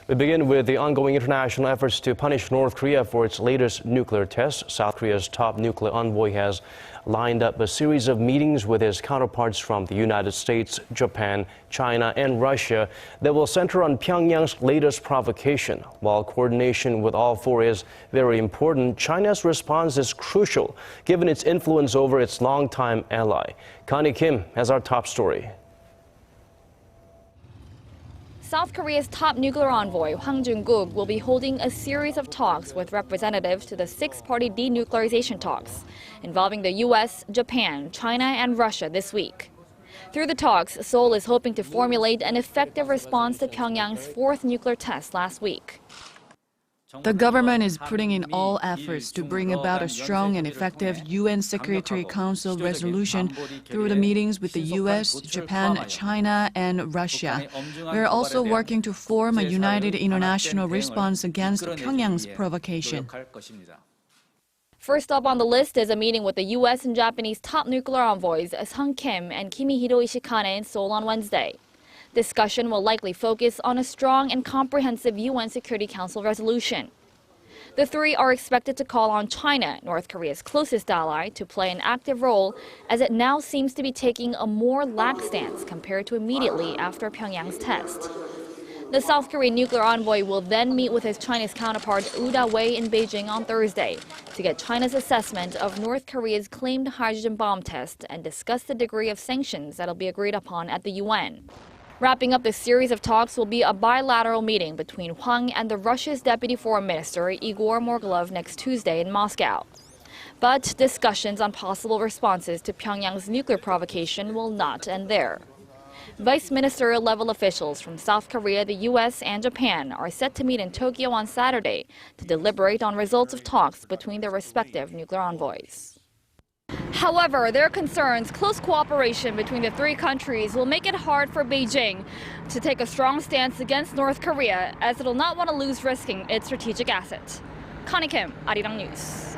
We begin with the ongoing international efforts to punish North Korea for its latest nuclear test. South Korea's top nuclear envoy has lined up a series of meetings with his counterparts from the United States, Japan, China, and Russia that will center on Pyongyang's latest provocation. While coordination with all four is very important, China's response is crucial, given its influence over its longtime ally. Connie Kim has our top story. South Korea's top nuclear envoy, Hwang Joon-kook, will be holding a series of talks with representatives to the six-party denuclearization talks, involving the U.S., Japan, China, and Russia this week. Through the talks, Seoul is hoping to formulate an effective response to Pyongyang's fourth nuclear test last week. The government is putting in all efforts to bring about a strong and effective UN Security Council resolution through the meetings with the US, Japan, China, and Russia. We are also working to form a united international response against Pyongyang's provocation. First up on the list is a meeting with the US and Japanese top nuclear envoys Hwang Kim and Kimihiro Ishikane in Seoul on Wednesday. Discussion will likely focus on a strong and comprehensive UN Security Council resolution. The three are expected to call on China, North Korea's closest ally, to play an active role, as it now seems to be taking a more lax stance compared to immediately after Pyongyang's test. The South Korean nuclear envoy will then meet with his Chinese counterpart Woo Da-wei in Beijing on Thursday to get China's assessment of North Korea's claimed hydrogen bomb test and discuss the degree of sanctions that'll be agreed upon at the UN. Wrapping up this series of talks will be a bilateral meeting between Hwang and the Russia's Deputy Foreign Minister Igor Morgulov next Tuesday in Moscow. But discussions on possible responses to Pyongyang's nuclear provocation will not end there. Vice ministerial-level officials from South Korea, the U.S., and Japan are set to meet in Tokyo on Saturday to deliberate on results of talks between their respective nuclear envoys. However, there are concerns close cooperation between the three countries will make it hard for Beijing to take a strong stance against North Korea, as it will not want to lose risking its strategic asset. Connie Kim, Arirang News.